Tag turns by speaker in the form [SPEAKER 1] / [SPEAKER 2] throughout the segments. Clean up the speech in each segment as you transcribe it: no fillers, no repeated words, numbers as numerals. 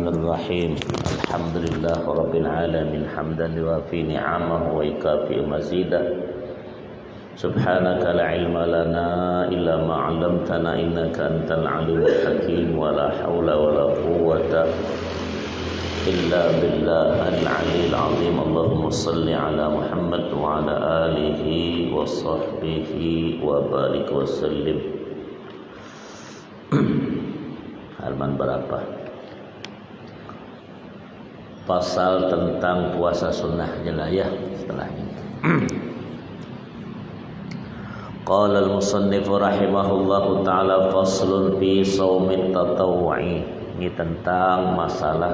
[SPEAKER 1] Bismillahirrahmanirrahim. Alhamdulillah Rabbil alamin hamdan yuwafi ni'amahu wa yukafi mazidah. Subhanaka la ilma lana illa ma 'allamtana innaka antal alimul hakim wa la haula wa la quwwata illa billahil aliyyil azim. Allahumma shalli ala Muhammad wa ala alihi wa sahbihi wa barik wa sallim. Halaman berapa? Pasal tentang puasa sunnah lah ya setelahnya. Qala al-musannif rahimahullahu ta'ala faslun fi shaumit tatawwu'i. Ini tentang masalah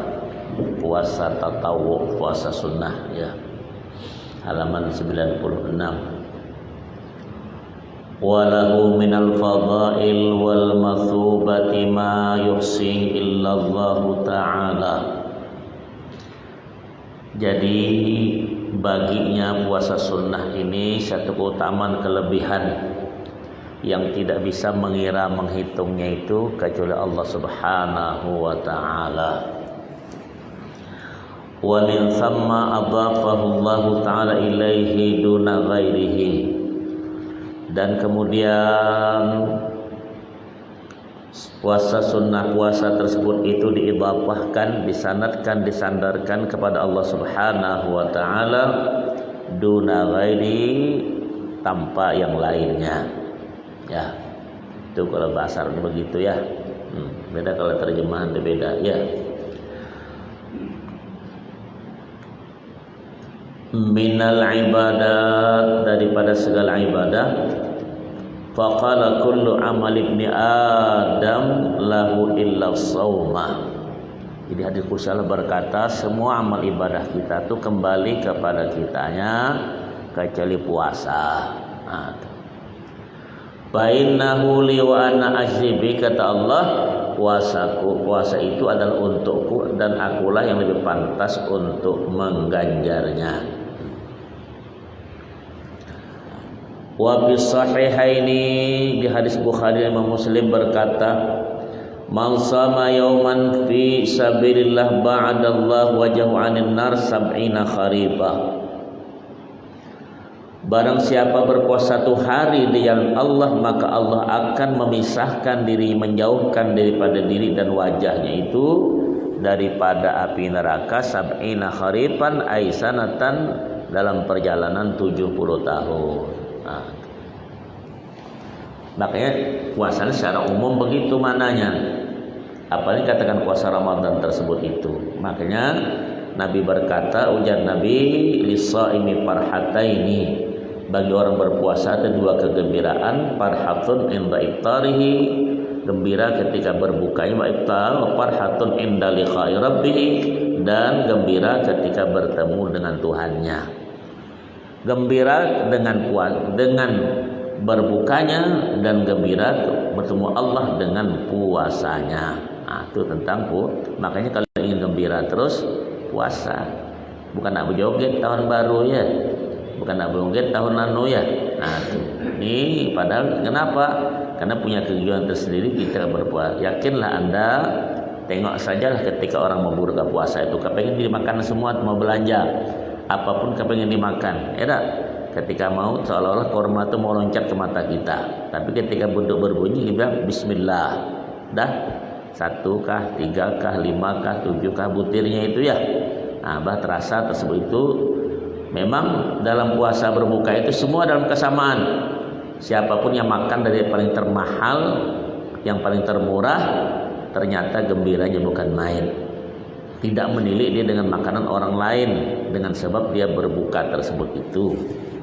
[SPEAKER 1] puasa tatawwu, puasa sunnah ya. Halaman 96. Walahu minal fadail wal mathubati ma yuhsi illa Allah ta'ala. Jadi baginya puasa sunnah ini satu keutamaan kelebihan yang tidak bisa mengira menghitungnya itu kecuali Allah Subhanahu wa ta'ala. Wa min thamma adhafahu Allah ta'ala ilaihi duna ghairihi. Dan kemudian puasa sunnah, puasa tersebut itu diidhafahkan, disanadkan, disandarkan kepada Allah Subhanahu wa ta'ala duna ghairi, tanpa yang lainnya ya. Itu kalau bahasa Arabnya begitu ya. Beda kalau terjemahan beda ya. Minal ibadat, daripada segala ibadah. Faqala kullu amal ibni Adam lahu illa shauma. Jadi hadis qudsi Allah berkata, semua amal ibadah kita itu kembali kepada kitanya kecuali puasa. Fa innahu li wa ana ajzibi, kata Allah, puasa itu adalah untukku dan akulah yang lebih pantas untuk mengganjarnya. Wa fi sahihaini, di hadis Bukhari Imam Muslim berkata, man sama yauman fi sabilillah ba'adallahu wajhahu 'anil nar sab'ina khariba. Barang siapa berpuasa satu hari di jalan Allah, maka Allah akan memisahkan diri, menjauhkan daripada diri dan wajahnya itu daripada api neraka sab'ina khariban aisanatan, dalam perjalanan 70 tahun. Makanya puasa secara umum begitu mananya. Apalagi katakan puasa Ramadan tersebut itu. Makanya Nabi berkata, ujar Nabi, lisaimi farhataini, bagi orang berpuasa ada dua kegembiraan, farhatun inda iftarihi, gembira ketika berbukanya wa iftar, wa farhatun inda liqa'i rabbih, dan gembira ketika bertemu dengan Tuhannya. Gembira dengan berbukanya dan gembira bertemu Allah dengan puasanya. Itu tentang makanya kalau ingin gembira terus puasa. Bukan nak berjoget tahun baru ya. Bukan nak berjoget tahun anu ya. Ini padahal kenapa? Karena punya kegiatan tersendiri kita berpuasa. Yakinlah Anda, tengok sajalah ketika orang mau berbuka puasa itu kepengen dimakan semua, mau belanja apapun kepengen dimakan. Ya tak? Ketika mau seolah-olah korma itu mau loncat ke mata kita. Tapi ketika bentuk berbunyi kita bilang bismillah. Dah 1 kah, 3 kah, 5 kah, 7 kah butirnya itu ya. Bah terasa tersebut itu memang dalam puasa berbuka itu semua dalam kesamaan. Siapapun yang makan dari yang paling termahal, yang paling termurah, ternyata gembiranya bukan main. Tidak menilik dia dengan makanan orang lain dengan sebab dia berbuka tersebut itu.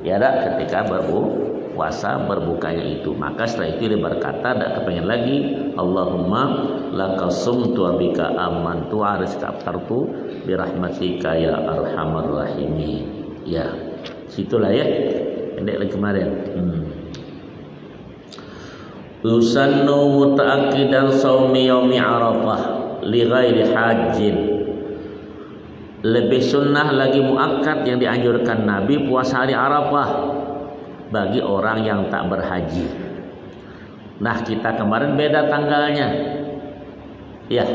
[SPEAKER 1] Ya dah, ketika berpuasa berbukanya itu, maka setelah itu dia berkata, tak kepengen lagi, Allahumma lakasumtu wa bika amantu wa rizqa aftartu birahmatika ya arhamar rahimin. Ya, situlah ya. Pendek lagi kemarin. Yusannu muta'akkidan saumi yaumi arafah li ghairi hajjin. Lebih sunnah lagi muakkad yang dianjurkan Nabi puasa hari Arafah bagi orang yang tak berhaji. Nah, kita kemarin beda tanggalnya. Ya,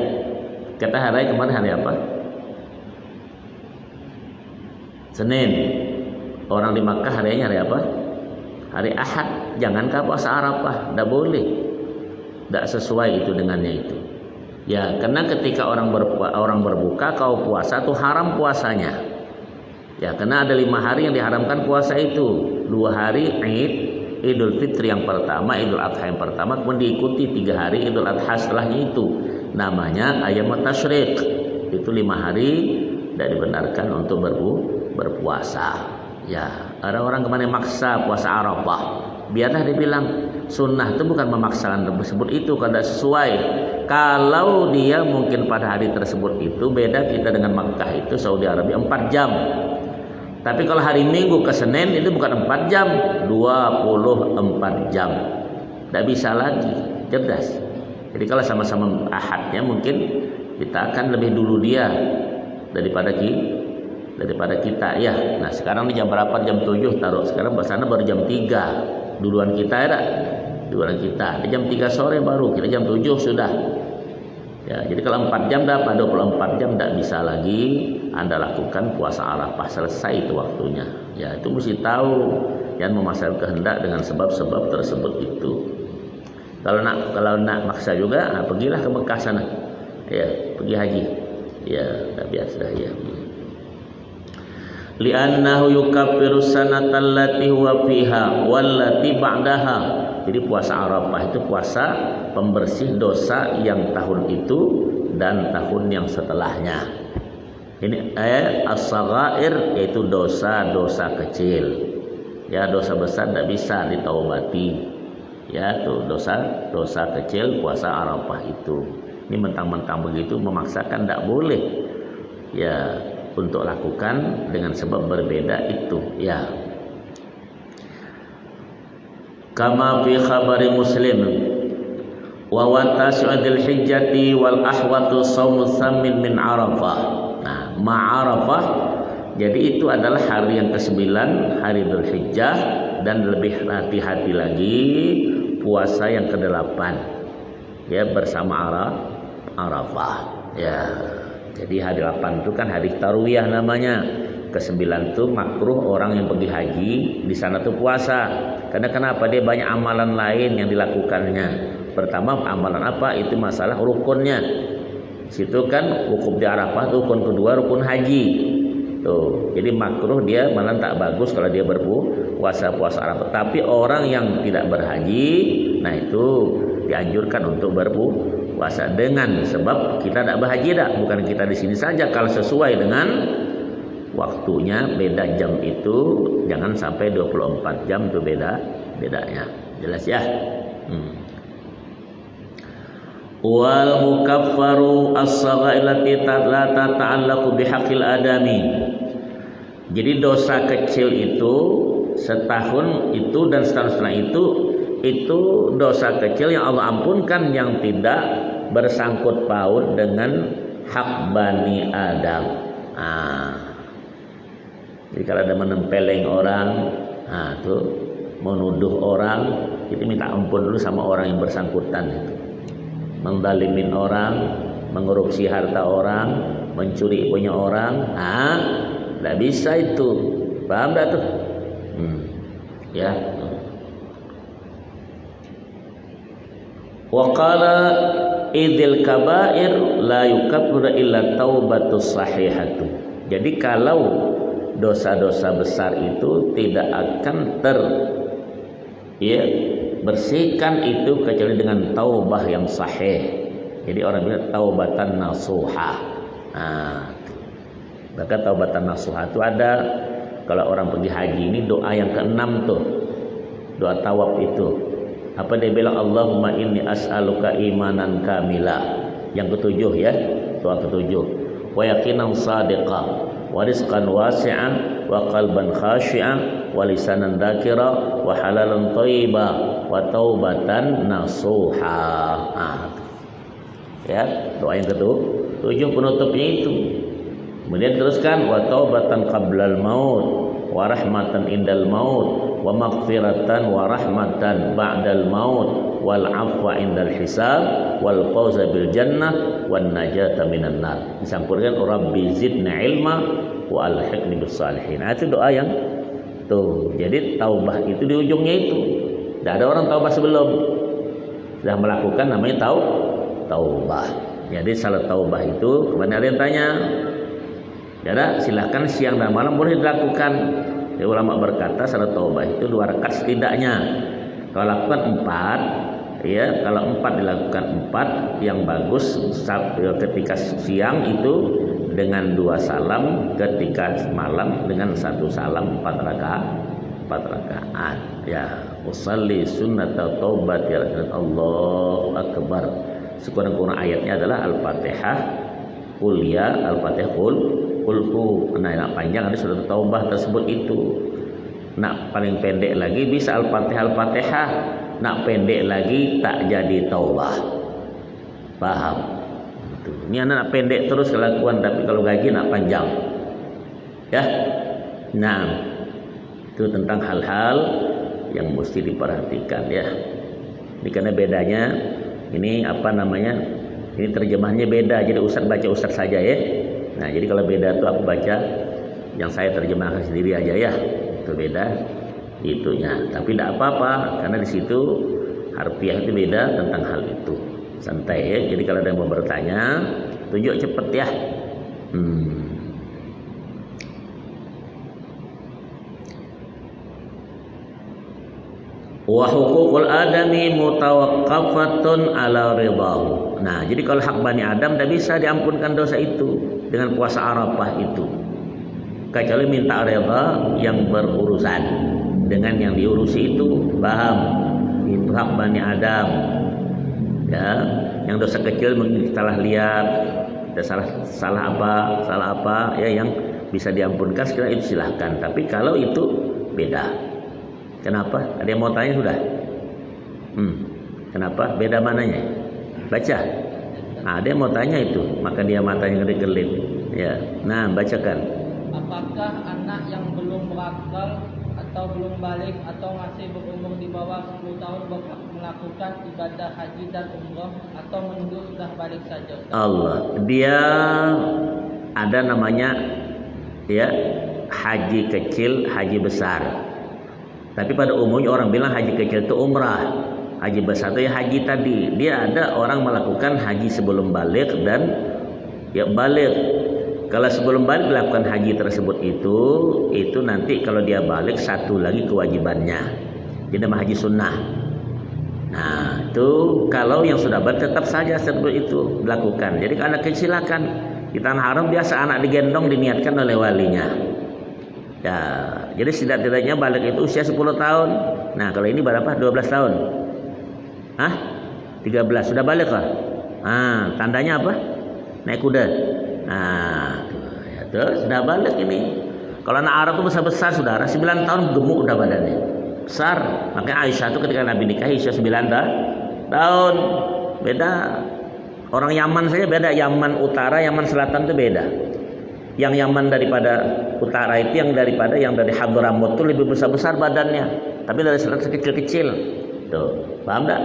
[SPEAKER 1] Kata hari kemarin hari apa? Senin. Orang di Makkah harinya hari apa? Hari Ahad. Jangankah puasa Arafah, tidak boleh, tidak sesuai itu dengannya itu. Ya, karena ketika orang berbuka kau puasa tuh haram puasanya. Ya, karena ada 5 hari yang diharamkan puasa itu. 2 hari Idul Fitri yang pertama, Idul Adha yang pertama, kemudian diikuti 3 hari Idul Adha setelahnya itu. Namanya Ayyamut Tasyrik. Itu 5 hari tidak dibenarkan untuk berpuasa. Ya, ada orang kemana maksa puasa Arafah. Biarlah dibilang sunnah itu bukan memaksakan tersebut itu kalau tidak sesuai. Kalau dia mungkin pada hari tersebut itu beda kita dengan Makkah itu Saudi Arabia 4 jam. Tapi kalau hari Minggu ke Senin itu bukan 4 jam, 24 jam. Tidak bisa lagi, cerdas. Jadi kalau sama-sama Ahadnya mungkin kita akan lebih dulu dia daripada kita ya. Nah sekarang ini jam berapa? Jam 7 taruh. Sekarang sana baru jam 3. Duluan kita ya, duluan kita. Di jam 3 sore baru, kita jam 7 sudah. Ya, jadi kalau 4 jam dapat 24 jam tidak bisa lagi Anda lakukan puasa Arafah, selesai itu waktunya. Ya, itu mesti tahu dan memasang kehendak dengan sebab-sebab tersebut itu. Kalau nak maksa juga, nah, pergilah ke Mekah sana. Ya, pergi haji. Ya, tak biasa ya. Li'annahu yukaffiru sanata allati huwa fiha wallati ba'daha. Jadi puasa Arafah itu puasa pembersih dosa yang tahun itu dan tahun yang setelahnya. Ini as-saghair yaitu dosa-dosa kecil. Ya, dosa besar tidak bisa ditaubati. Ya, tuh dosa kecil puasa Arafah itu. Ini mentang-mentang begitu memaksakan tidak boleh. Ya, untuk lakukan dengan sebab berbeda itu ya. Kama fi khabari Muslim wa watasu'il hijjati wal ahwatu shaum tsamin min Arafah. Nah, ma'arafah jadi itu adalah hari yang ke-9 hari Dzulhijjah dan lebih hati-hati lagi puasa yang ke-8 ya bersama Arafah ya. Jadi hari 8 itu kan hari Tarwiyah namanya. Ke-9 itu makruh orang yang pergi haji di sana tuh puasa. Karena kenapa? Dia banyak amalan lain yang dilakukannya. Pertama amalan apa? Itu masalah rukunnya. Situ kan wukuf di Arafah, rukun kedua rukun haji. Tuh, jadi makruh dia malah tak bagus kalau dia berpuasa Arafah. Tapi orang yang tidak berhaji, nah itu dianjurkan untuk berpuasa dengan sebab kita tidak berhaji dah, bukan kita di sini saja. Kalau sesuai dengan waktunya beda jam itu jangan sampai 24 jam itu bedanya. Jelas ya? Wal mukaffaru as-saghair allati la tata'allaqu bihaqqil adami. Jadi dosa kecil itu setahun itu dan setahun setelah itu dosa kecil yang Allah ampunkan yang tidak bersangkut paut dengan hak Bani Adam. Jadi kalau ada menempeleng orang, tuh menuduh orang, itu minta ampun dulu sama orang yang bersangkutan itu. Mendalimin orang, mengkorupsi harta orang, mencuri punya orang, tidak bisa itu. Paham tak tuh? Ya. Wa qala idil kabair la yukaffiru illa taubatus sahihatu. Jadi kalau dosa-dosa besar itu tidak akan bersihkan itu kecuali dengan taubah yang sahih. Jadi orang bilang taubatan nasuha. Maka taubatan nasuha itu ada kalau orang pergi haji ini doa yang ke-6 tuh. Doa tawaf itu. Apa dia bilang? Allahumma inni as'aluka imanan kamila. Yang ke-7 ya. Doa ke-7. Wa yaqinan sadiqa. Wa rizqan wasi'an wa qalban khashi'an wa lisanan dzakira wa halalan thayyiba wa taubatan nasuha. Ya, doa yang ke-7 penutupnya itu. Kemudian teruskan wa taubatan qablal maut wa rahmatan indal maut wa maghfiratan wa rahmatan ba'dal maut wal afwa indal hisab wal fawza bil jannah wan najata minan nar. Disampurkan rabbi zidni ilma wa alhiqni bis salihin. Nah, itu doa yang tuh. Jadi taubah itu di ujungnya itu. Tidak ada orang taubah sebelum sudah melakukan, namanya taubah. Jadi salat taubah itu, kemudian ada yang tanya, ya silahkan siang dan malam boleh dilakukan. Ya, ulama berkata salat taubah itu 2 rakaat setidaknya. Kalau lakukan 4, ya kalau 4 dilakukan 4, yang bagus ketika siang itu dengan 2 salam, ketika malam dengan 1 salam, 4 rakaat. Ya, usalli sunnata taubat ya Allahu akbar. Sekurang-kurang ayatnya adalah Al-Fatihah, Qul ya, Al-Fatihah, Qul hu. Nah, yang panjang ada surat taubah tersebut itu. Nak paling pendek lagi bisa Al-Fatihah. Nak pendek lagi tak jadi taubah. Paham? Ini anak pendek terus kelakuan, tapi kalau gaji nak panjang. Ya. Nah, itu tentang hal-hal yang mesti diperhatikan ya. Ini karena bedanya, ini apa namanya? Ini terjemahnya beda. Jadi Ustaz baca Ustaz saja ya. Nah, jadi kalau beda tuh aku baca yang saya terjemahkan sendiri aja ya. Itu beda itunya. Tapi tidak apa-apa karena di situ harfiah itu beda tentang hal itu. Santai ya. Jadi kalau ada yang mau bertanya, tunjuk cepet ya. Wa huququl adami mutawaqqafatun ala ridahu. Nah, jadi kalau hak Bani Adam tidak bisa diampunkan dosa itu dengan puasa Arafah itu. Kecuali minta reda yang berurusan dengan yang diurusi itu. Paham? Itu hak Bani Adam. Ya, yang dosa kecil mungkin salah lihat, salah apa ya yang bisa diampunkan sekiranya itu silahkan. Tapi kalau itu beda. Kenapa? Ada yang mau tanya sudah? Kenapa? Beda mananya? Baca. Nah, ada yang mau tanya itu, maka dia matanya ngedip-ngedip. Ya. Nah, bacakan.
[SPEAKER 2] Apakah anak yang belum berakal atau belum balik atau masih berumur di bawah 10 tahun berhak melakukan ibadah haji dan umrah atau menunggu sudah balik saja? Allah. Dia
[SPEAKER 1] ada namanya ya haji kecil, haji besar. Tapi pada umumnya orang bilang haji kecil itu umrah, haji besar itu ya haji tadi. Dia ada orang melakukan haji sebelum balik dan ya balik. Kalau sebelum balik melakukan haji tersebut itu nanti kalau dia balik satu lagi kewajibannya. Jadi nama haji sunnah. Nah, itu kalau yang sudah balik tetap saja seperti itu dilakukan. Jadi kalau anak kecil silakan. Di tanah haram biasa anak digendong diniatkan oleh walinya. Ya, jadi setidak-tidaknya balik itu usia 10 tahun. Nah, kalau ini berapa? 12 tahun. 13. Sudah balik kah? Tandanya apa? Naik kuda. Nah, ya tuh, sudah balik ini. Kalau anak Arab itu besar-besar saudara, 9 tahun gemuk udah badannya. Besar. Makanya Aisyah itu ketika Nabi nikahi usia 9 tahun. Beda. Orang Yaman saja beda. Yaman utara, Yaman selatan itu beda. Yang Yaman daripada utara itu yang dari Hadramut itu lebih besar-besar badannya, tapi dari selatan kecil-kecil. Tuh, paham tak?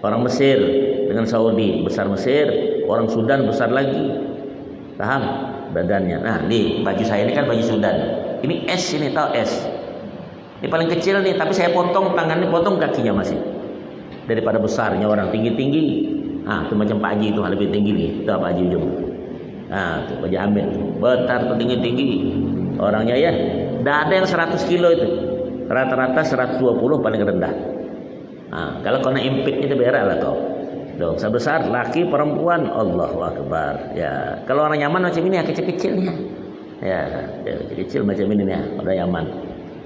[SPEAKER 1] Orang Mesir dengan Saudi besar Mesir, orang Sudan besar lagi. Paham badannya. Nah, di baju saya ini kan baju Sudan. Ini S ini, tahu S. Ini paling kecil nih, tapi saya potong tangannya, potong kakinya masih. Daripada besarnya orang tinggi-tinggi. Itu macam Pak Haji itu lebih tinggi nih. Itu Pak Haji ujung. Tuh Pak Haji Hamid betar tuh tinggi-tinggi orangnya ya. Tidak ada yang 100 kilo itu, rata-rata 120 paling rendah. Kalau kena impit itu berak lah kau. Tuh besar laki perempuan, Allahu Akbar. Ya, kalau orang Yaman macam ini ya kecil-kecilnya. Ya, kecil macam ini ya orang Yaman.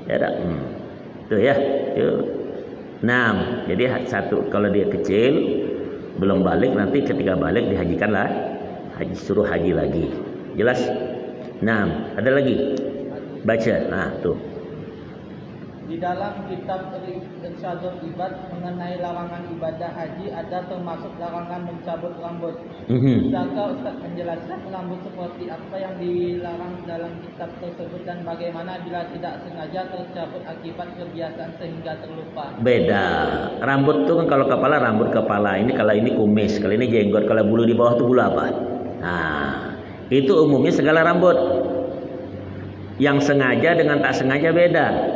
[SPEAKER 1] Ya tak? Tuh ya. Tuh. Nah, jadi satu kalau dia kecil belum balik, nanti ketika balik dihajikanlah. Suruh haji lagi. Jelas? Nah, ada lagi. Baca. Nah, tuh.
[SPEAKER 2] Di dalam kitab Irsyadul Ibad mengenai larangan ibadah haji ada termasuk larangan mencabut rambut. Bisakah Ustaz menjelaskan rambut seperti apa yang dilarang dalam kitab tersebut dan bagaimana bila tidak sengaja tercabut akibat kebiasaan sehingga terlupa?
[SPEAKER 1] Beda. Rambut tuh kan kalau kepala rambut kepala, ini kalau ini kumis, kalau ini jenggot, kalau bulu di bawah tuh bulu apa? Nah, itu umumnya segala rambut. Yang sengaja dengan tak sengaja beda.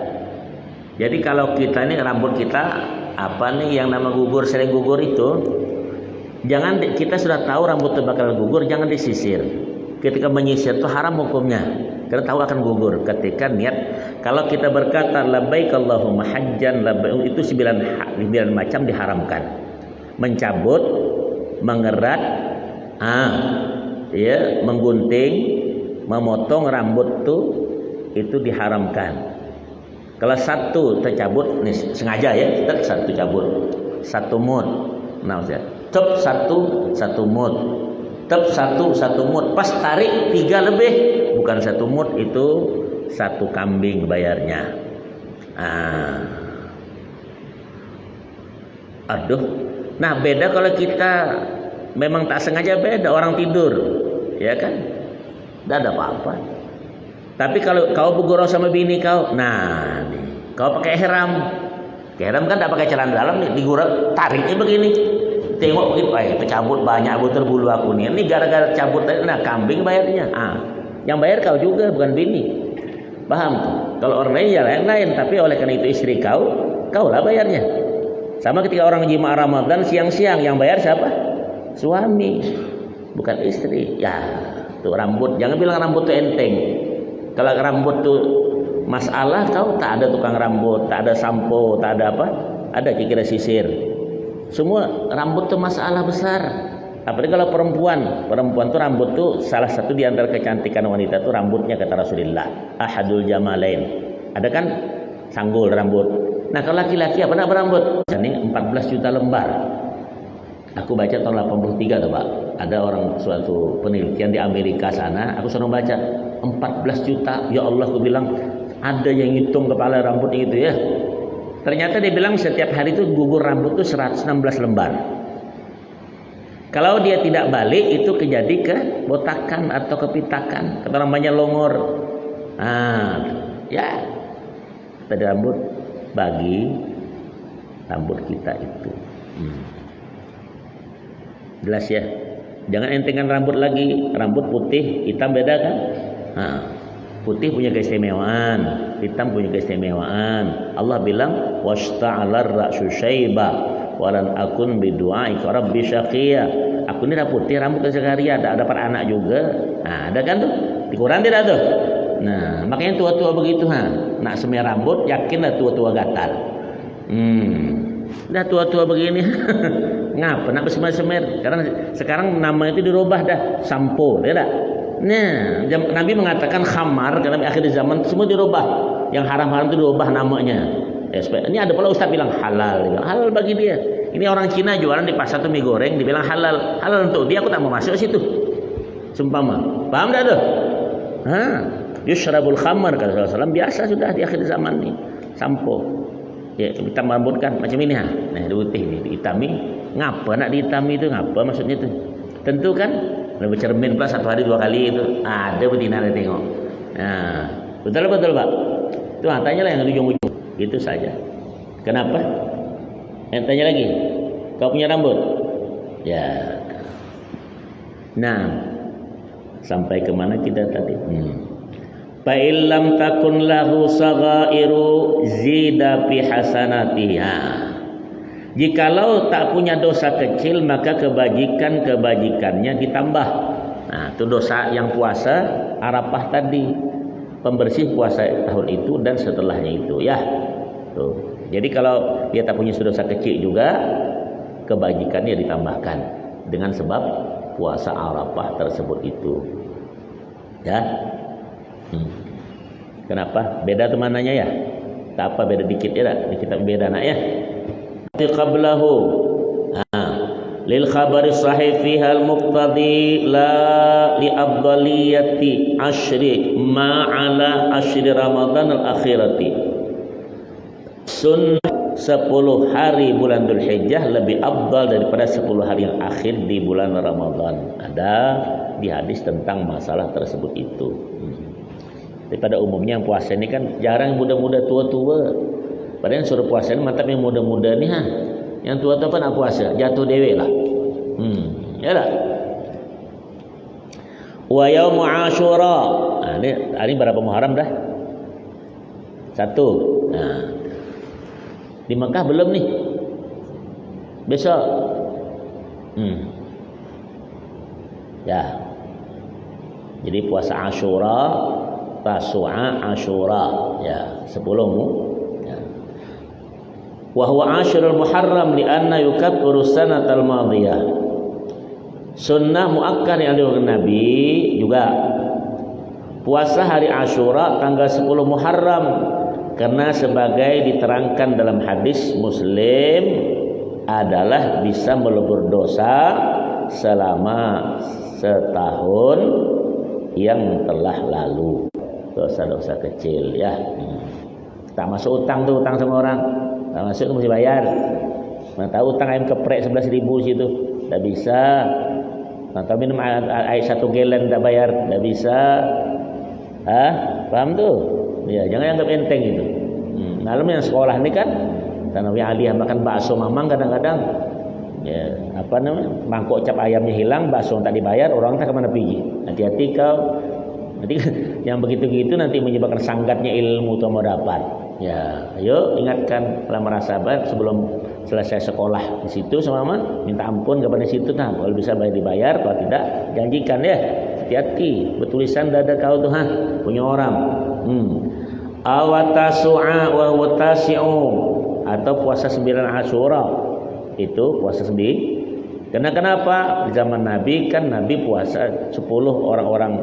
[SPEAKER 1] Jadi kalau kita ini rambut kita apa nih yang nama gugur, sering gugur itu, jangan kita sudah tahu rambut itu bakal gugur, jangan disisir. Ketika menyisir itu haram hukumnya, karena tahu akan gugur. Ketika niat, kalau kita berkata labbaik Allahumma hajjan labbaik, itu 9 macam diharamkan. Mencabut, mengerat, menggunting, memotong rambut itu diharamkan. Kalau satu tercabut, nih sengaja ya, kita satu cabut, satu mut, nah tep satu mut, tep satu mut, pas tarik 3 lebih, bukan satu mut, itu 1 kambing bayarnya. Aduh, nah beda kalau kita memang tak sengaja, beda orang tidur, ya kan, tidak ada apa-apa. Tapi kalau kau bergurau sama bini kau, nah nih, kau pakai ihram. Ihram kan tak pakai celana dalam nih, digurau, tariknya begini. Tengok begitu, itu cabut banyak betul bulu aku nih. Ini gara-gara cabut tadi, nah kambing bayarnya. Yang bayar kau juga, bukan bini. Paham? Kalau orang lain ya lain, tapi oleh karena itu istri kau lah bayarnya. Sama ketika orang jima Ramadan siang-siang, yang bayar siapa? Suami, bukan istri. Ya, tuh rambut, jangan bilang rambut tuh enteng. Kalau rambut tuh masalah, kau tak ada tukang rambut, tak ada sampo, tak ada apa, ada kira-kira sisir. Semua rambut tuh masalah besar. Apalagi kalau perempuan tuh rambut tuh salah satu di antara kecantikan wanita tuh rambutnya, kata Rasulullah. Ahadul jamalain. Ada kan sanggul rambut. Nah kalau laki-laki apa nak berambut? Ini 14 juta lembar. Aku baca tahun 83 tuh Pak. Ada orang suatu penelitian di Amerika sana, aku selalu baca 14 juta. Ya Allah, aku bilang ada yang hitung kepala rambut gitu ya. Ternyata dia bilang setiap hari itu gugur rambut itu 116 lembar. Kalau dia tidak balik itu kejadi kebotakan atau kepitakan, kata namanya longor. Ya tadi rambut bagi rambut kita itu. Jelas ya. Jangan entengan rambut lagi. Rambut putih, hitam beda kan? Putih punya keistimewaan, hitam punya keistimewaan. Allah bilang washta'alar ra'su syaiba walan akun bidu'aika rabbi syaqiya. Aku ini dah putih rambut Zakaria, dah dapat anak juga. Ada kan tuh? Di Quran tidak tuh? Nah, makanya tua-tua begitu nak semir rambut, yakinlah tua-tua gatal. Dah tua-tua begini. Ngapa nak bersemir-semir? Karena sekarang nama itu dirubah dah, sampo, tidak? Nah, Nabi mengatakan khamar karena akhir zaman semua dirubah. Yang haram-haram itu dirubah namanya. Ini ada pula ustaz bilang halal, halal bagi dia. Ini orang Cina jualan di pasar tuh mie goreng, dibilang halal, halal untuk dia, aku tak mau masuk situ. Sumpama, paham dah tuh? Yushrabul khamar kata Rasulullah SAW, biasa sudah di akhir zaman ini, sampo. Ya, kita merambutkan macam ini Nah, putih ini dihitami. Ngapa nak dihitami itu? Ngapa maksudnya itu? Tentu kan lebih cermin plus 1 hari 2 kali itu. Ada betina ada tengok. Nah, betul Pak. Itu tanya lah yang ujung-ujung. Itu saja. Kenapa? Tanya lagi. Kau punya rambut? Ya. Nah, sampai kemana kita tadi? Fa illam takun lahu saghairu zida fi hasanatiha. Jikalau tak punya dosa kecil, maka kebajikannya ditambah. Nah, itu dosa yang puasa Arafah tadi, pembersih puasa tahun itu dan setelahnya itu ya. Tuh. Jadi kalau dia tak punya dosa kecil juga, kebajikannya ditambahkan dengan sebab puasa Arafah tersebut itu. Ya. Kenapa? Beda tuh mananya ya? Tak apa, beda dikit ya, di kitab beda nak ya. Qablahu lil khabari sahih fiha al muqtadi la li afdaliyati ashri ma ala ashri ramadan al akhirati. Sunnah 10 hari bulan Dzulhijjah lebih afdal daripada 10 hari yang akhir di bulan Ramadan. Ada di hadis tentang masalah tersebut itu. Daripada umumnya yang puasa ini kan jarang muda-muda, tua-tua. Padahal yang suruh puasa ini mantap yang muda-muda nih ha. Yang tua-tua apa nak puasa? Jatuh dewe lah. Ya lah. Wa yaumu Asyura. Nah, ini hari berapa Muharram dah? 1. Nah. Di Mekah belum nih. Besok. Ya. Jadi puasa Asyura, Tasu'a, Asyura, ya 10 ya. Wa huwa Asyrul Muharram li'anna yukaffiru sanatal madhiyah. Sunnah muakkad yang dilakukan Nabi juga puasa hari Asyura tanggal 10 Muharram karena sebagai diterangkan dalam hadis Muslim adalah bisa melebur dosa selama setahun yang telah lalu. Dosa-dosa kecil ya. Tak masuk utang tuh, utang sama orang. Tak masuk tu mesti bayar. Mana tahu utang ayam keprek 11.000 situ. Tak bisa. Mana tahu minum air 1 gallon tak bayar. Tak bisa. Paham tu? Ya, jangan anggap enteng itu. Malam yang sekolah ni kan Tanawi aliyah makan bakso mamang kadang-kadang ya, apa namanya? Mangkok cap ayamnya hilang, bakso tak dibayar, orang tak kemana pergi. Hati-hati kau. Nanti yang begitu-gitu nanti menyebabkan sanggatnya ilmu tu mau dapat. Ya, ayo ingatkan kalau merasa baik sebelum selesai sekolah di situ sama minta ampun kepada situ nah. Kalau bisa bayar dibayar, kalau tidak janjikan ya. Hati-hati, bertulisan dada kau tu punya orang. Awatasu'a wa watasi'u atau puasa 9 Asyura. Itu puasa 9. Karena kenapa? Di zaman Nabi kan Nabi puasa 10 orang-orang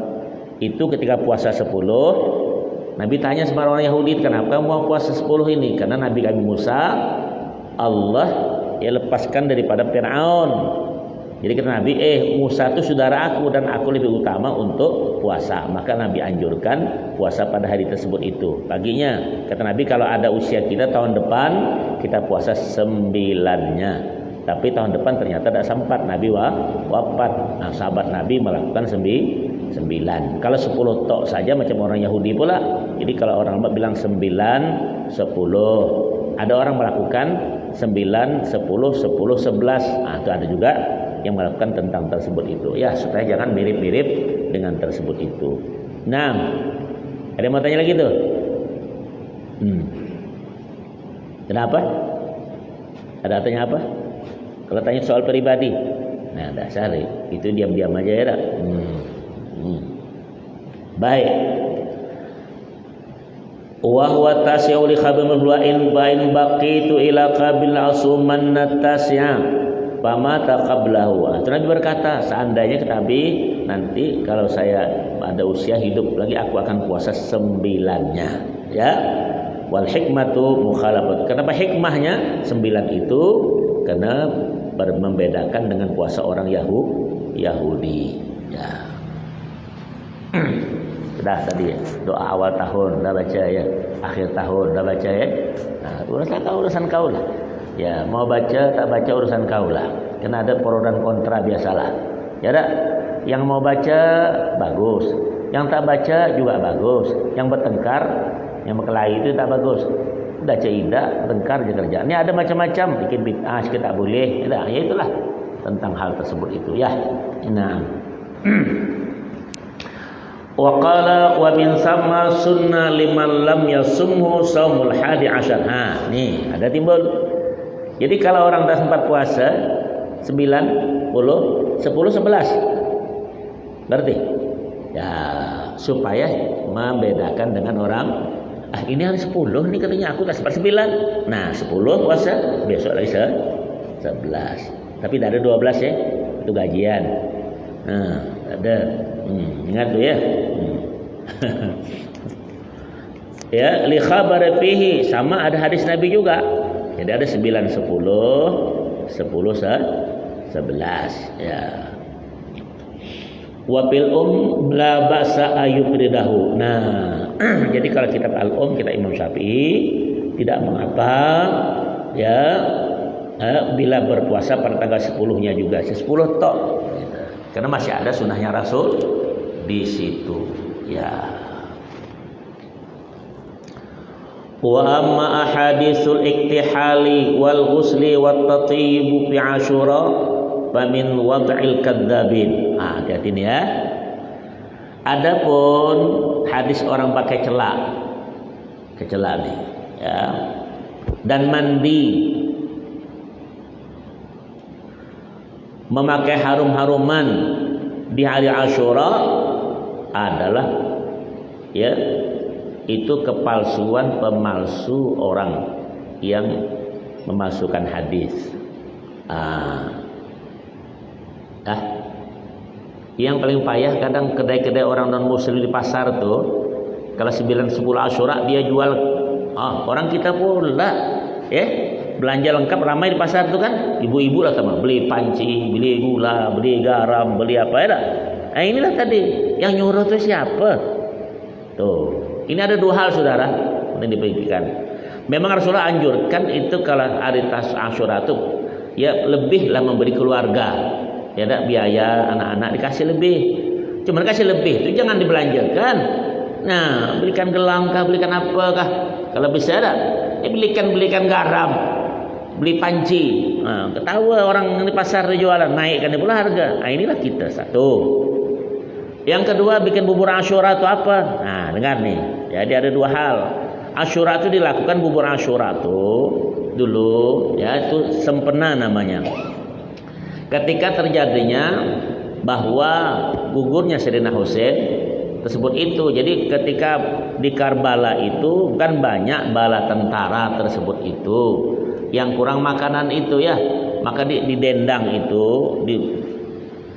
[SPEAKER 1] itu ketika puasa 10 Nabi tanya sama orang Yahudi, kenapa mau puasa 10 ini? Karena Nabi kami Musa Allah ya lepaskan daripada Fir'aun. Jadi kata Nabi, Musa itu saudara aku dan aku lebih utama untuk puasa. Maka Nabi anjurkan puasa pada hari tersebut itu. Paginya, kata Nabi kalau ada usia kita tahun depan kita puasa 9-nya. Tapi tahun depan ternyata tidak sempat, Nabi wafat. Nah, sahabat Nabi melakukan 9. Kalau 10 tok saja macam orang Yahudi pula. Jadi kalau orang bilang 9, 10. Ada orang melakukan 9, 10, 10, 11. Nah, itu ada juga yang melakukan tentang tersebut itu. Ya, supaya jangan mirip-mirip dengan tersebut itu. Nah, ada yang mau tanya lagi tuh? Kenapa? Ada tanya apa? Kalau tanya soal pribadi, nah dasar itu diam-diam aja ya. Baik. Wa huwa tasyaul li khabir in bain baqitu ila qabil asuman natasya. Pama taqablahu. Nabi berkata, seandainya Nabi nanti kalau saya ada usia hidup lagi aku akan puasa 9-nya. Ya. Wal hikmatu mukhalafat. Kenapa hikmahnya 9 itu? Karena membedakan dengan puasa orang Yahudi. Ya. Sudah tadi doa awal tahun dah baca ya, akhir tahun dah baca ya. Nah, urusan kau lah. Ya, mau baca tak baca urusan kau lah. Karena ada pro dan kontra biasalah. Ya dah. Yang mau baca bagus, yang tak baca juga bagus. Yang bertengkar, yang berkelahi itu tak bagus. Baca indah, bertengkar je kerja. Ini ada macam-macam, bikin bid'ah sikit tak boleh. Ya itulah tentang hal tersebut itu ya. Nah. Wa qala wa min sama sunnah liman lam yasumhu saumul 11. Nih, ada timbul. Jadi kalau orang tak sempat puasa 9, 10, 11 berarti ya supaya membedakan dengan orang ini hari 10 nih katanya aku tak sempat 9. Nah 10 puasa, besok lagi 11. Tapi tak ada 12 ya. Itu gajian. Nah, ada. Ingat tu ya. Ya, li khabar fihi sama ada hadis Nabi juga. Jadi ada 9, 10, 11 ya. Wa fil la ba'sa ayyufridahu. Nah, jadi kalau kitab al-Umm kita Imam Syafi'i tidak mengapa ya bila berpuasa pada tanggal 10-nya juga 10 tok. Karena masih ada sunnahnya Rasul di situ ya. Wa amma ahaditsul iktihali wal ghusli wat tatyib fi Asyura fa min wad'il kadzabin. Hati-hati nih ya. Adapun hadis orang pakai celak nih ya. Dan mandi, memakai harum-haruman di hari Asyura adalah ya itu kepalsuan pemalsu orang yang memalsukan hadis. Yang paling payah kadang kedai-kedai orang non muslim di pasar tuh kalau 9-10 Asyura dia jual orang kita pula belanja lengkap ramai di pasar tuh kan, ibu-ibu lah teman beli panci, beli gula, beli garam, beli apa ya dah. Nah inilah tadi yang nyuruh tuh siapa tuh. Ini ada dua hal saudara yang dipikirkan. Memang Rasulullah anjurkan itu kalau hari Asyura tuh ya lebihlah memberi keluarga ya dah, biaya anak-anak dikasih lebih, cuma kasih lebih itu jangan dibelanjakan. Nah belikan gelang kah, belikan apa kah, kalau bisa dah belikan garam, beli panci. Ketawa orang di pasar jualan naikkan pula harga. Nah inilah kita satu. Yang kedua bikin bubur Asyura itu apa? Nah dengar nih, jadi ada dua hal. Asyura itu dilakukan bubur Asyura itu dulu ya itu sempena namanya. Ketika terjadinya bahwa gugurnya Sayyidina Husain tersebut itu. Jadi ketika di Karbala itu kan banyak bala tentara tersebut itu yang kurang makanan itu ya, maka di dendang itu di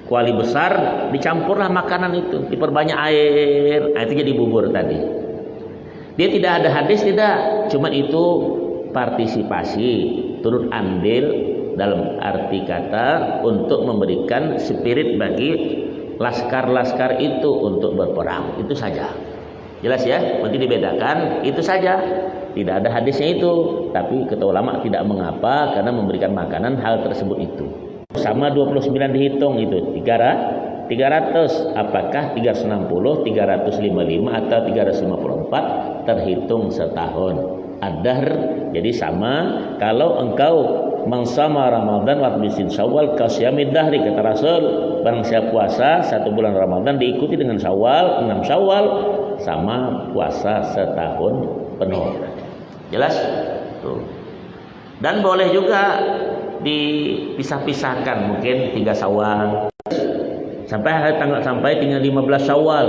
[SPEAKER 1] kuali besar dicampurlah makanan itu, diperbanyak air, itu jadi bubur tadi. Dia tidak ada hadis tidak, cuma itu partisipasi turut andil dalam arti kata untuk memberikan spirit bagi laskar-laskar itu untuk berperang, itu saja. Jelas ya, nanti dibedakan itu saja. Tidak ada hadisnya itu, tapi kata ulama tidak mengapa karena memberikan makanan hal tersebut itu. Sama 29 dihitung itu 300, apakah 360, 355 atau 354 terhitung setahun. Adar jadi sama kalau engkau mangsama Ramadan wa bisin Syawal kasyamid dahri, kata Rasul, barang siapa puasa 1 bulan Ramadan diikuti dengan Syawal, 6 Syawal sama puasa setahun penuh. Jelas? Tuh. Dan boleh juga dipisah-pisahkan, mungkin 3 Syawal sampai tinggal 15 Syawal.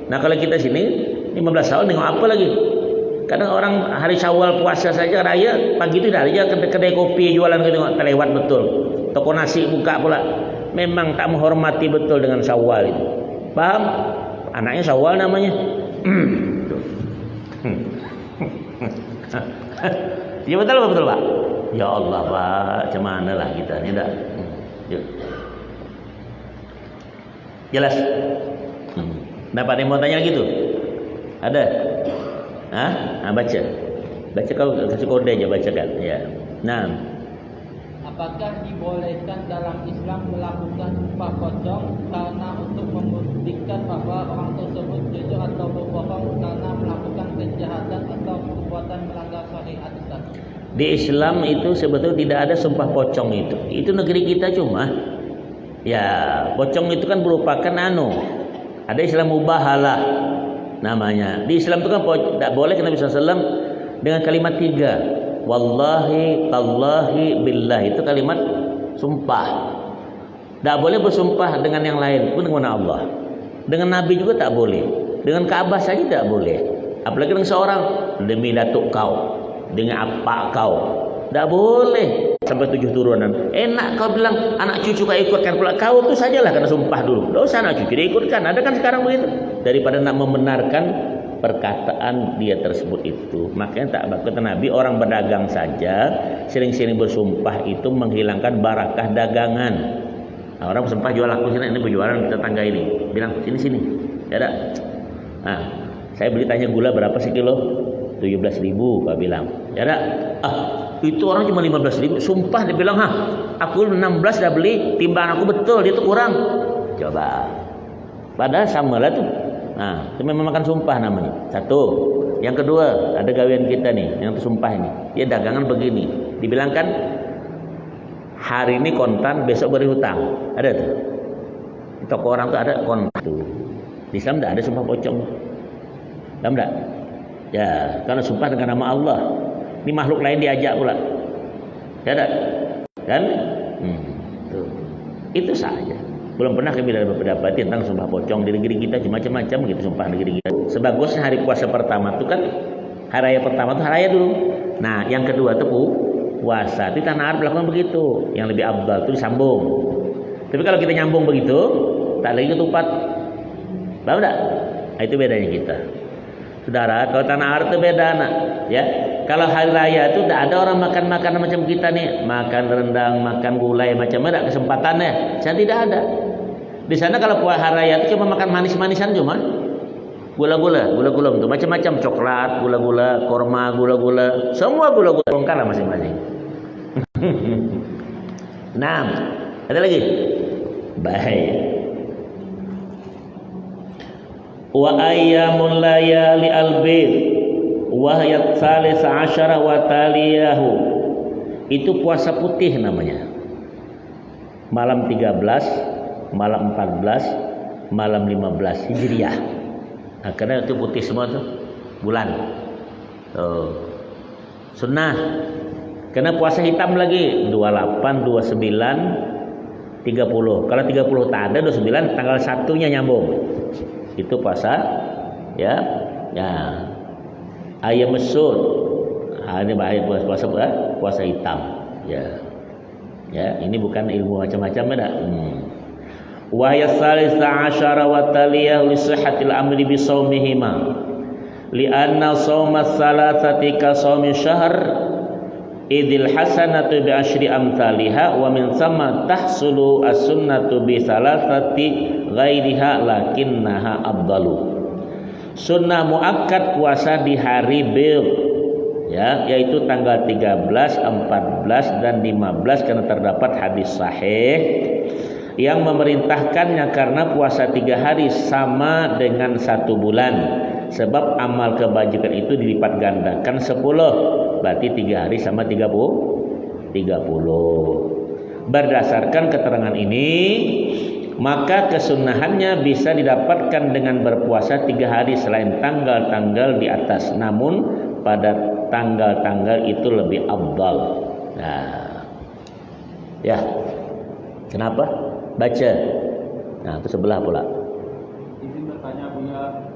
[SPEAKER 1] Nah, kalau kita sini 15 Syawal nengok apa lagi? Kadang orang hari Syawal puasa saja raya pagi itu dah aja kedai kopi jualan gitu terlewat betul. Toko nasi buka pula. Memang tak menghormati betul dengan Syawal itu. Paham? Anaknya Syawal namanya. Ya betul Pak. Ya Allah Pak, macam mana lah kita ni dah. Jelas. Dapat yang mau tanya gitu? Ada? Baca kau kasih kode aja bacakan ya. Nah,
[SPEAKER 2] apakah dibolehkan dalam Islam melakukan sumpah pocong karena untuk membuktikan bahwa orang tersebut jujur atau berbohong karena melakukan kejahatan atau perbuatan melanggar syariat Islam?
[SPEAKER 1] Di Islam itu sebetulnya tidak ada sumpah pocong itu. Itu negeri kita cuma ya pocong itu kan merupakan ada Islam mubahalah namanya. Di Islam itu kan tidak boleh Nabi SAW dengan kalimat 3. Wallahi, tallahi, billah, itu kalimat sumpah. Tak boleh bersumpah dengan yang lain pun dengan Allah. Dengan Nabi juga tak boleh. Dengan Ka'bah saja tak boleh. Apalagi dengan seorang, demi datuk kau, dengan apa kau. Tak boleh sampai 7 turunan. Enak kau bilang anak cucu kau ikutkan pula. Kau tu sajalah kena sumpah dulu. Tak usah anak cucu diikutkan. Ada kan sekarang begitu. Daripada nak membenarkan perkataan dia tersebut itu. Makanya tak kata Nabi, orang berdagang saja sering-sering bersumpah itu menghilangkan barakah dagangan. Nah, orang bersumpah jual aku sini, ini berjualan tetangga ini bilang sini ya ada. Nah, saya beli tanya gula berapa sekilo, 17.000 Pak bilang. Ya dak? Itu orang cuma 15.000. Sumpah dia bilang, aku 16 dah beli, timbangan aku betul, dia tuh kurang. Coba. Padahal sama lah tuh. Nah, itu memang makan sumpah namanya. Satu. Yang kedua, ada gawean kita nih, yang sumpah ini. Dia dagangan begini. Dibilangkan hari ini kontan, besok beri hutang. Ada tuh. Di toko orang tuh ada kontan tuh. Di Islam tidak ada sumpah pocong. Paham enggak? Ya, karena sumpah dengan nama Allah. Ini makhluk lain diajak pula. Ya enggak? Kan? Tuh. Itu saja. Belum pernah kami ada berpendapat tentang sumpah pocong di negeri kita, macam-macam gitu sumpah negeri kita. Sebagusnya hari puasa pertama itu kan hari raya pertama itu hari raya dulu. Nah, yang kedua itu puasa. Di tanah Arab lakukan begitu. Yang lebih abdal itu disambung. Tapi kalau kita nyambung begitu, tak lagi ketupat. Paham enggak? Nah, itu bedanya kita. Saudara, kalau tanah Arab itu beda nak, ya. Kalau hari raya itu tidak ada orang makan makanan macam kita nih, makan rendang, makan gulai macam mana kesempatannya. Saya tidak ada. Di sana kalau puasa hari raya itu cuma makan manis-manisan cuma. Gula-gula untuk macam-macam, coklat, gula-gula, korma, gula-gula, semua gula-gula bongkar lah masing-masing. Nah, ada lagi. Baik. Wa ayyamul layali al-bid wa hiya tsalits asyara wa taliyahu. Itu puasa putih namanya. Malam 13, malam 14, malam 15 Hijriah. Nah, karena itu putih semua tuh bulan. Sunnah. Karena puasa hitam lagi 28, 29, 30. Kalau 30 tak ada, 29 tanggal 1-nya nyambung. Itu puasa ya. Ayam mesut. Ini bahaya puasa hitam. Ya, ini bukan ilmu macam-macam ada. Wa yasalisa asyara wa taliyah li sihhatil amri bi shaumihima li anna shauma salasati ka shaumi syahr idil hasanatu bi asyri amsalha wa min thamma tahsulu as-sunnatu bi salasati ghairiha lakinnaha afdalu. Sunnah muakkad puasa di hari bid, ya, yaitu tanggal 13, 14 dan 15 karena terdapat hadis sahih yang memerintahkannya karena puasa 3 hari sama dengan 1 bulan. Sebab amal kebajikan itu dilipat gandakan 10. Berarti 3 hari sama 30. Berdasarkan keterangan ini, maka kesunahannya bisa didapatkan dengan berpuasa 3 hari selain tanggal-tanggal di atas. Namun pada tanggal-tanggal itu lebih afdal. Nah, ya. Kenapa? Baca. Nah, itu sebelah pula.
[SPEAKER 3] Izin bertanya Buya,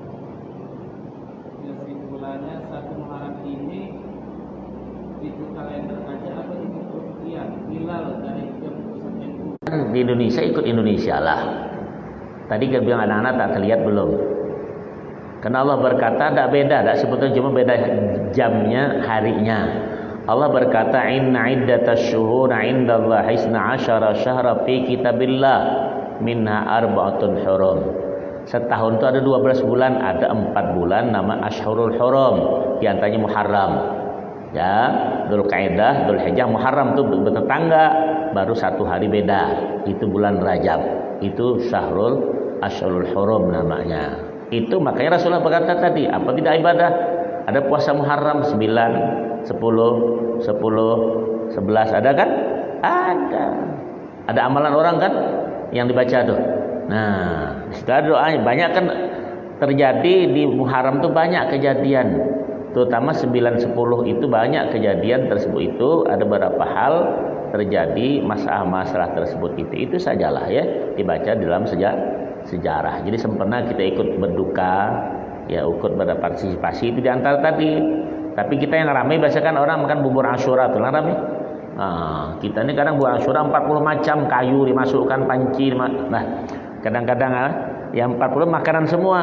[SPEAKER 3] kesimpulannya 1 Muharram ini itu kalender aja apa itu Hijriah? Hilal dari jam pusat NU.
[SPEAKER 1] Di Indonesia ikut Indonesia lah. Tadi kan bilang anak-anak tak terlihat belum. Karena Allah berkata tak beda, tak sebetulnya cuma beda jamnya, harinya. Allah berkata inna iddatash syuhur 'indallahi 12 syahra fi kitabillah minha arba'atun hurum. Setahun itu ada 12 bulan, ada 4 bulan nama Ashhurul Hurum, di antaranya Muharram. Ya, Dzulqa'dah, Dzulhijjah, Muharram itu bertetangga, baru 1 hari beda. Itu bulan Rajab. Itu Ashhurul Hurum namanya. Itu makanya Rasulullah berkata tadi, apa tidak ibadah? Ada puasa Muharram 9 10, 11 ada kan? Ada amalan orang kan yang dibaca tuh. Nah, setelah doanya banyak kan terjadi di Muharram tuh banyak kejadian. Terutama 9 10 itu banyak kejadian tersebut itu ada beberapa hal terjadi masalah-masalah tersebut itu sajalah ya dibaca dalam sejarah. Jadi sempurna kita ikut berduka, ya ikut berpartisipasi itu di antara tadi. Tapi kita yang ramai biasakan orang makan bubur Asyura tuh lah ramai. Nah, kita ini kadang bubur Asyura 40 macam kayu dimasukkan panci. Nah, kadang-kadang yang 40 makanan semua.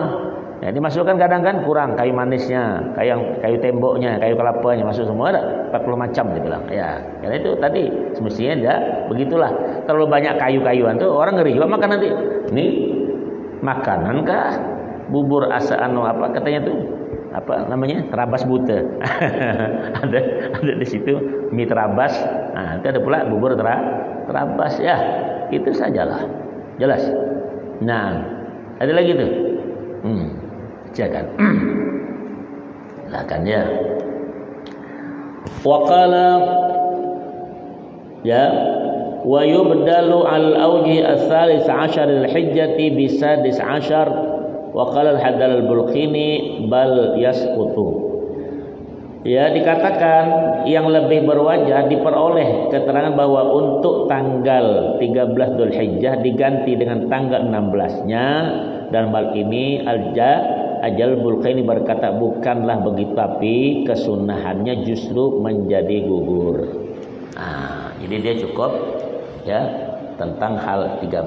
[SPEAKER 1] Ya, dimasukkan kadang kan kurang kayu manisnya, kayu temboknya, kayu kelapanya masuk semua ada 40 macam dia bilang. Ya, karena itu tadi semestinya dia begitulah. Terlalu banyak kayu-kayuan tuh orang ngeri juga makan nanti. Ini makanan kah? Bubur asaan apa katanya tuh? apa namanya, terabas buta. ada di situ mie terabas. Nah, itu ada pula bubur terabas ya. Itu sajalah. Jelas. Nah, ada lagi tuh. Jangan. Silakan ya. Waqala ya wa yubdalu al-awji as-salis 'ashar al-hijjati bisadis 'ashar wa qala al-haddal al-bulkhini bal yasqutu. Ya, dikatakan yang lebih berwajah diperoleh keterangan bahwa untuk tanggal 13 Dzulhijjah diganti dengan tanggal 16-nya, dan hal ini Ajal Bulkhini berkata bukanlah begitu, tapi kesunahannya justru menjadi gugur. Nah, jadi dia cukup ya tentang hal 13,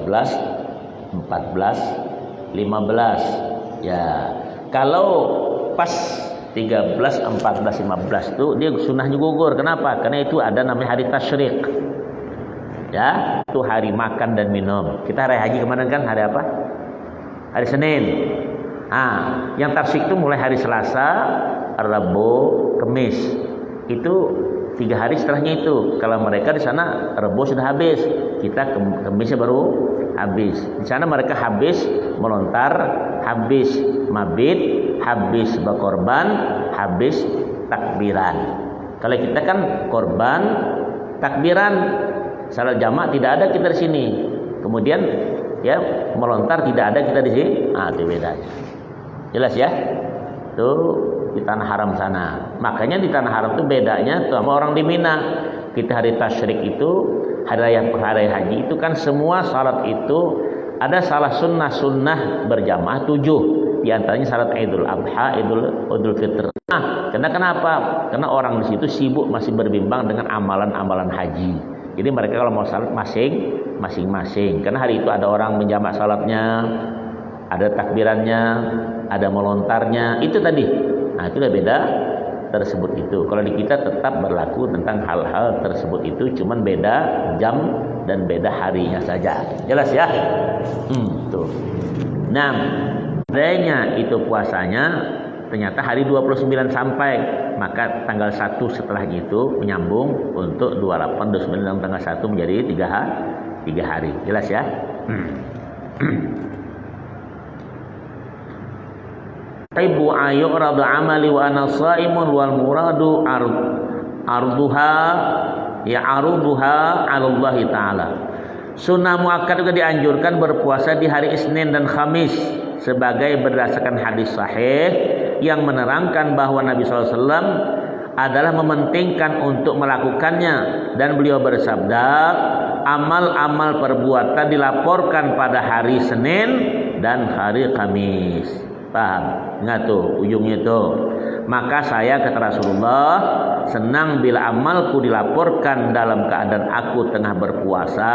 [SPEAKER 1] 14, 15. Ya, kalau pas 13, 14, 15 itu dia sunnahnya gugur. Kenapa? Karena itu ada namanya hari tasyrik. Ya, itu hari makan dan minum. Kita hari haji kemarin kan hari apa? Hari Senin. Nah, yang tasyrik itu mulai hari Selasa, Rabu, Kamis. Itu 3 hari setelahnya itu. Kalau mereka di sana Rabu sudah habis, kita Kamisnya baru habis. Di sana mereka habis melontar, habis mabit, habis berkorban, habis takbiran. Kalau kita kan korban, takbiran, salat jamak tidak ada kita di sini. Kemudian ya melontar tidak ada kita di sini. Ah, itu bedanya. Jelas ya? Tuh di tanah haram sana. Makanya di tanah haram itu bedanya tuh sama orang di Mina. Kita hari tasyrik itu, hari raya haji itu kan semua salat itu ada salah sunnah berjamaah 7. Di antaranya salat Idul Adha, Idul Fitr. Nah, kenapa? Karena orang di situ sibuk masih berbimbang dengan amalan-amalan haji. Jadi mereka kalau mau salat masing-masing. Karena hari itu ada orang menjamak salatnya, ada takbirannya, ada melontarnya. Itu tadi. Nah, itu udah beda tersebut itu. Kalau di kita tetap berlaku tentang hal-hal tersebut itu, cuman beda jam dan beda harinya saja. Jelas ya? Tuh. Nah, adanya itu puasanya ternyata hari 29 sampai, maka tanggal 1 setelah itu menyambung untuk 28, 29 dan tanggal 1 menjadi 3 hari. Jelas ya? Ibu ayu radu amali wa ana shaimun wal muradu arduha ya aruduha 'ala Allah taala. Sunnah muakkad juga dianjurkan berpuasa di hari Isnin dan Khamis sebagai berdasarkan hadis sahih yang menerangkan bahwa Nabi SAW adalah mementingkan untuk melakukannya, dan beliau bersabda, amal-amal perbuatan dilaporkan pada hari Senin dan hari Kamis. Paham? Ingat tuh ujungnya tuh. Maka saya kata Rasulullah senang bila amalku dilaporkan dalam keadaan aku tengah berpuasa.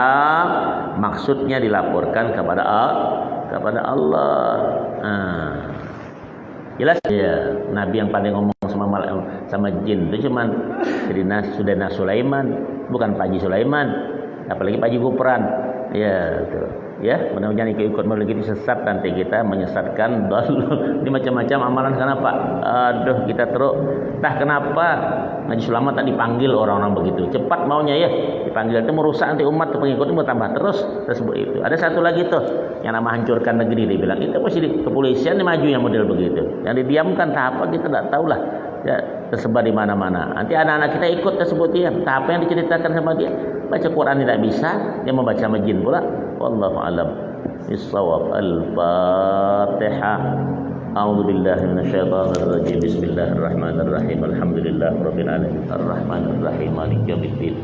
[SPEAKER 1] Maksudnya dilaporkan kepada Allah. Jelas ya. Nabi yang paling ngomong sama jin itu cuman Sayyidina Sulaiman, bukan Pak Haji Sulaiman, apalagi Pak Haji Gupran. Ya tuh. Ya, mudah-mudahan ikut lagi disesat, nanti kita menyesatkan ini macam-macam amalan. Kenapa? Aduh, kita terus entah kenapa Haji Sulaiman tak dipanggil orang-orang begitu cepat maunya ya, dipanggil itu merusak nanti umat pengikutnya bertambah terus tersebut itu. Ada satu lagi tuh yang nama hancurkan negeri, dia bilang itu pasti kepolisian maju yang model begitu, yang didiamkan tak apa kita tak tahulah ya, tersebar di mana-mana. Nanti anak-anak kita ikut tersebut dia, tak apa yang diceritakan sama dia. Baca Quran tidak bisa, dia membaca majin pula. Wallahu alam bissawab. Al-Fatihah. A'udzu billahi minasyaitonir rajim. Bismillahirrahmanirrahim. Alhamdulillahirabbil alamin. Arrahmanir rahim. Maliki yaumiddin.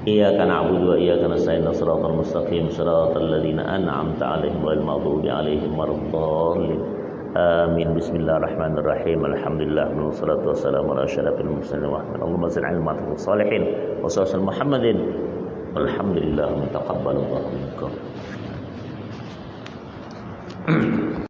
[SPEAKER 1] Iyyaka na'budu wa iyyaka nasta'in. Shiratal mustaqim. Shiratal ladzina an'amta 'alaihim ghairil maghdubi 'alaihim waladdallin. Amin. Bismillahirrahmanirrahim. Alhamdulillah wassalatu wassalamu ala asyrafil mursalin wa Allahumma shalli 'ala Muhammadin shalihin wa sallallahu Muhammadin. Alhamdulillah, taqabbalallahu minkum.